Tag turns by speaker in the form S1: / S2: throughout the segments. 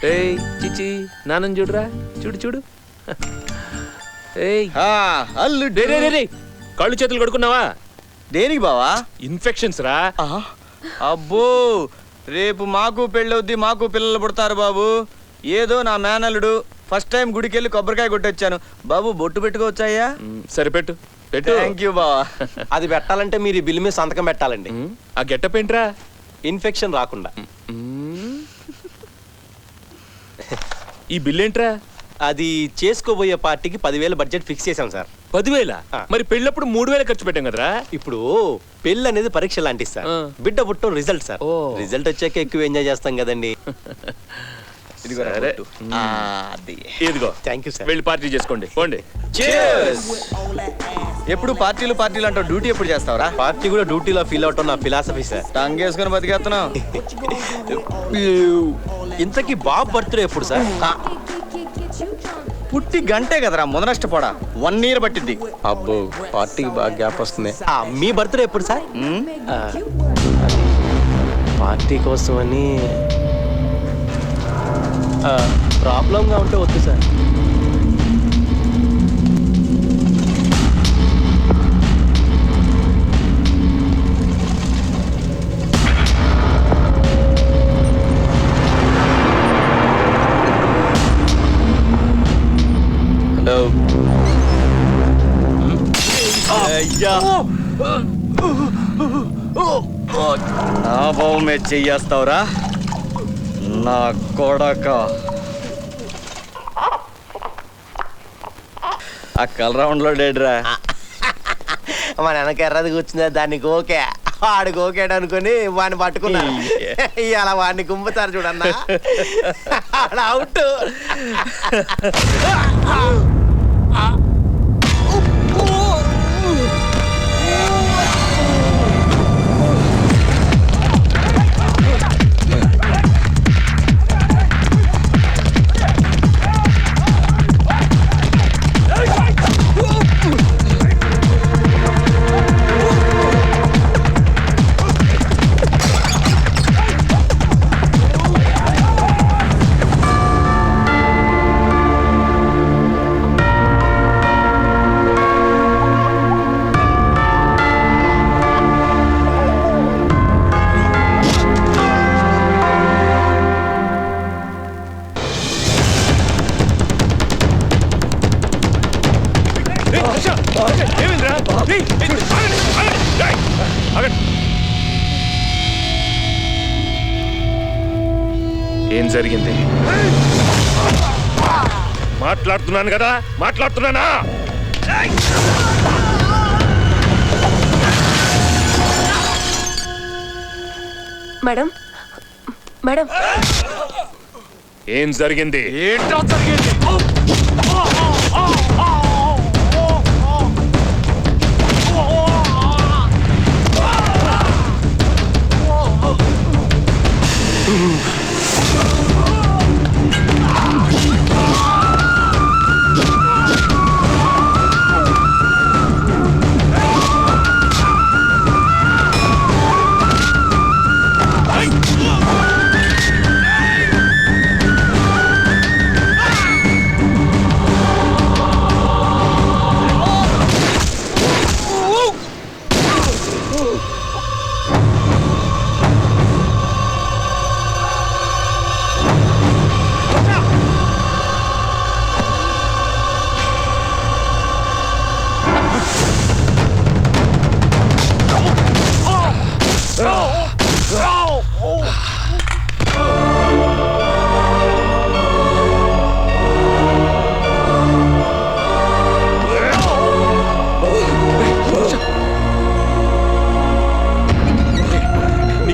S1: ఏయ్ చిచి నాన్న చూడురా, చూడు చూడు. ఏయ్
S2: అల్లుడు
S1: కళ్ళు చేతులు కడుక్కున్నావా?
S2: దేనికి బావా?
S1: ఇన్ఫెక్షన్స్ రా.
S2: అబ్బో రేపు మాకు పెళ్ళవుద్ది, మాకు పిల్లలు పుడతారు బాబు. ఏదో నా మేనల్లుడు ఫస్ట్ టైం గుడికెళ్ళి కొబ్బరికాయ కొట్టొచ్చాను బాబు. బొట్టు పెట్టుకోవచ్చాయా?
S1: సరే పెట్టు పెట్టు.
S2: థ్యాంక్ యూ బావా.
S3: అది పెట్టాలంటే మీరు ఈ బిల్లు మీద సంతకం పెట్టాలండి.
S1: ఆ గెటప్ ఏంట్రా?
S3: ఇన్ఫెక్షన్ రాకుండా.
S1: ఈ బిల్ ఏంట్రా?
S3: అది చేసుకోబోయే పార్టీకి 10,000 బడ్జెట్ ఫిక్స్ చేశాం సార్.
S1: 10,000? మరి పెళ్ళప్పుడు 3,000 ఖర్చు పెట్టాం కదరా.
S3: ఇప్పుడు పెళ్ళి అనేది పరీక్ష లాంటిది సార్. బిడ్డ పుట్టం రిజల్ట్ సార్. రిజల్ట్ వచ్చాక ఎక్కువ ఎంజాయ్ చేస్తాం కదండి.
S1: సరే ఇదిగో.
S3: Thank you sir.
S1: వెళ్ళి పార్టీ చేసుకోండి పోండి.
S2: ఎప్పుడు పార్టీలు పార్టీలు అంటావు, డ్యూటీ ఎప్పుడు చేస్తావరా?
S3: పార్టీ కూడా డ్యూటీలో ఫీల్ అవటం నా ఫిలాసఫీ సార్.
S2: టంగ్ వేసుకొని బతికేస్తున్నావు.
S3: ఇంతకీ బాబు బర్త్డే ఎప్పుడు సార్?
S2: పుట్టి గంటే కదరా ముదనష్టపోడా. 1 year పట్టిద్ది.
S3: అబ్బో పార్టీకి బాగా గ్యాప్ వస్తుంది. మీ బర్త్డే ఎప్పుడు సార్? పార్టీ కోసం అని ప్రాబ్లంగా ఉంటే వద్దు సార్.
S2: హలో నా బాబు మీద చెయ్యేస్తావురా నా కొడక. ఆ కలరౌండ్ లో డేడ్రా.
S3: మన వెనక ఎర్రది కూర్చుందా దానికి ఓకే, వాడికి ఓకేట అనుకుని వాడిని పట్టుకున్నా. అలా వాడిని గుంపుతారు చూడన్నా. అవుట్.
S1: ఏం జరిగింది? మాట్లాడుతున్నాను కదా, మాట్లాడుతున్నానా?
S4: మేడం మేడం
S1: ఏం జరిగింది?
S2: ఏంటో జరిగింది.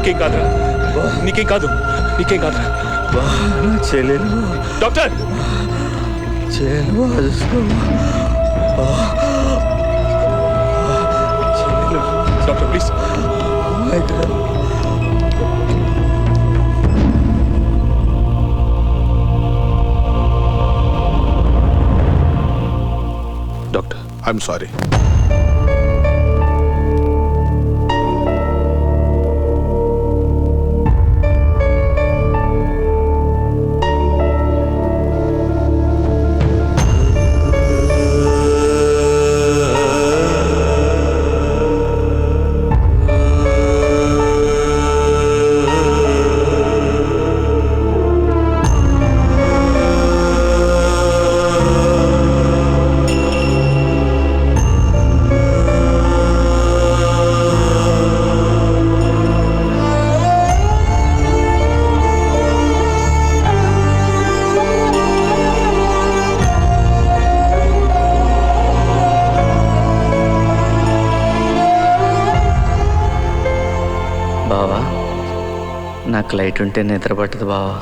S1: నీకేం కాదురా, నీకేం కాదు, నీకేం కాదురా.
S2: చెల్లెలు
S1: doctor doctor please.
S5: Doctor I'm sorry.
S2: బావా నాకు లైట్ ఉంటే నిద్ర పట్టదు బావా.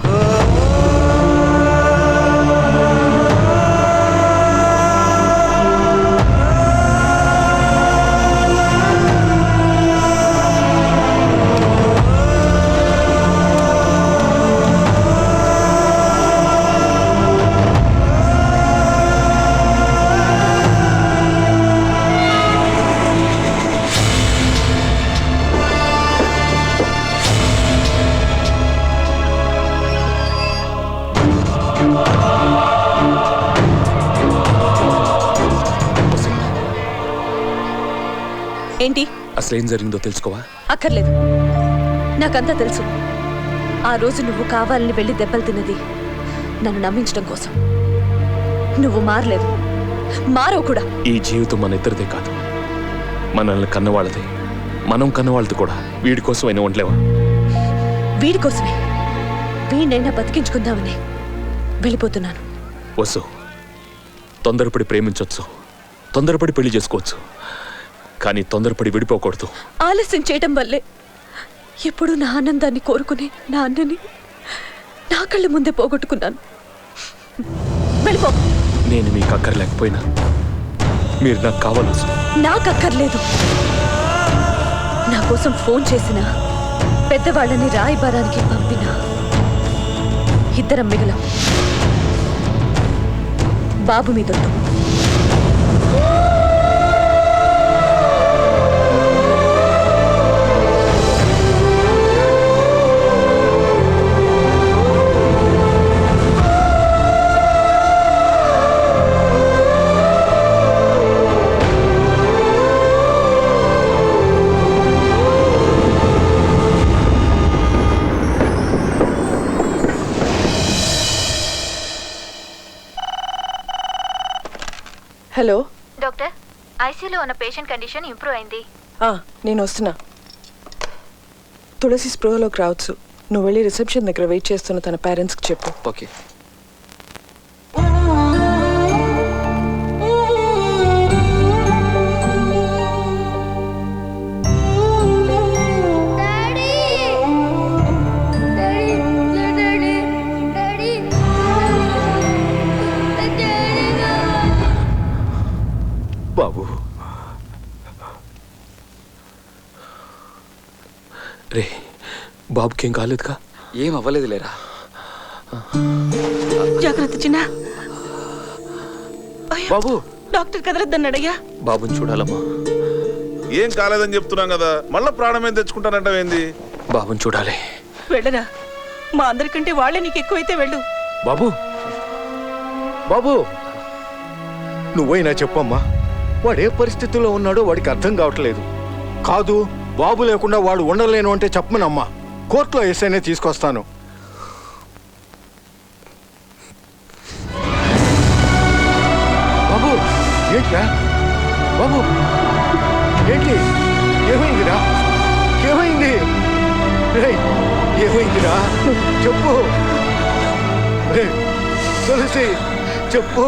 S4: ఏంటి?
S1: అసలు ఏం జరిగిందో తెలుసుకోవా?
S4: అక్కర్లేదు, నాకంతా తెలుసు. ఆ రోజు నువ్వు కావాలని వెళ్ళి దెబ్బలు తిన్నది నన్ను నమ్మించడం కోసం. నువ్వు మారలేదు, మారవు కూడా.
S1: ఈ జీవితం మన ఇద్దరిదే కాదు, మనల్ని కన్నవాళ్ళదే. మనం కన్నవాళ్ళది కూడా. వీడి కోసం అయినా ఉండలేవా?
S4: వీడి కోసమే, వీడినైనా బతికించుకుందామని వెళ్ళిపోతున్నాను.
S1: వసు, తొందరపడి ప్రేమించవచ్చు, తొందరపడి పెళ్లి చేసుకోవచ్చు, కానీ తొందరపడి విడిపోకూడదు.
S4: ఆలస్యం చేయడం వల్లే ఎప్పుడు నా ఆనందాన్ని కోరుకుని నా అన్నని నా కళ్ళ ముందే పోగొట్టుకున్నాను. వెళ్ళిపో.
S1: నేను మీకు అక్కర్లేకపోయినా మీరు నాకు కావాలి వసు.
S4: నాకు అక్కర్లేదు. నా కోసం ఫోన్ చేసిన పెద్దవాళ్ళని రాయబారానికి పంపిన ఇద్దరం మిగలం. బాబు మీదొట్టు.
S6: హలో
S7: డాక్టర్, ఐసీయూలో ఉన్న పేషెంట్ కండిషన్ ఇంప్రూవ్ అయింది.
S6: నేను వస్తున్నా. తులసి స్పృహలోకి రావచ్చు. నువ్వు వెళ్ళి రిసెప్షన్ దగ్గర వెయిట్ చేస్తున్న తన పేరెంట్స్కి చెప్పు.
S2: ఓకే.
S1: బాబు రే, బాబుకేం కాలేదుగా?
S2: ఏం అవ్వలేదు లేరా.
S6: జాగ్రత్త చిన్న.
S1: బాబు,
S6: డాక్టర్ కదలద్దన్నాడయ్యా.
S1: బాబుని చూడాలమ్మా.
S5: ఏం కాలేదని చెప్తున్నాం కదా, మళ్ళీ ప్రాణమేం తెచ్చుకుంటానంటావేంది?
S1: బాబుని చూడాలి.
S6: వెళ్ళరా, మా అందరికంటే వాళ్ళే నీకు ఎక్కువైతే వెళ్ళు.
S8: బాబు, బాబు, నువ్వైనా చెప్పమ్మా, వాడు ఏ పరిస్థితుల్లో ఉన్నాడో వాడికి అర్థం కావట్లేదు. కాదు, బాబు లేకుండా వాడు ఉండలేను అంటే చెప్పమనమ్మా. కోర్టులో ఎస్ఐనే తీసుకొస్తాను. బాబు, ఏంట్రా బాబు, ఏంటి? ఏమైందిరా? ఏమైంది? రేయ్, ఏమైందిరా? చెప్పు. రేయ్, తులసి, చెప్పు.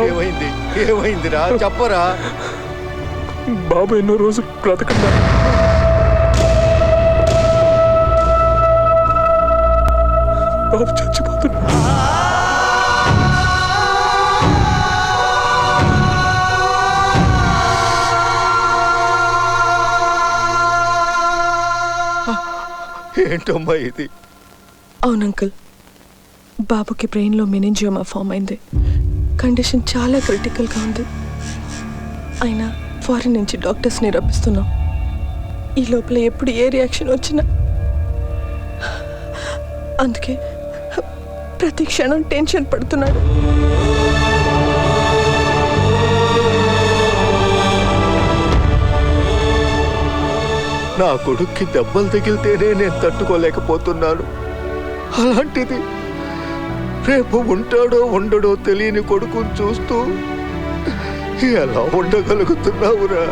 S8: ఏమైంది? ఏమైందిరా? చెప్పరా.
S1: బాబు ఎన్నో రోజులు బ్రతకన్నా. బాబు చచ్చిపోతున్నా.
S8: ఏంటమ్మా ఇది?
S6: అవును అంకుల్, బాబుకి బ్రెయిన్లో మెనింజియోమా ఫామ్ అయింది. కండిషన్ చాలా క్రిటికల్గా ఉంది. అయినా ఫారిన్ నుంచి డాక్టర్స్ని రప్పిస్తున్నాం. ఈ లోపల ఎప్పుడు ఏ రియాక్షన్ వచ్చినా, అందుకే ప్రతి క్షణం టెన్షన్ పడుతున్నాడు.
S8: నా కొడుక్కి దెబ్బలు తగిలితేనే నేను తట్టుకోలేకపోతున్నాను. అలాంటిది రేపు ఉంటాడో ఉండడో తెలియని కొడుకుని చూస్తూ ఎలా ఉండగలుగుతున్నావురా?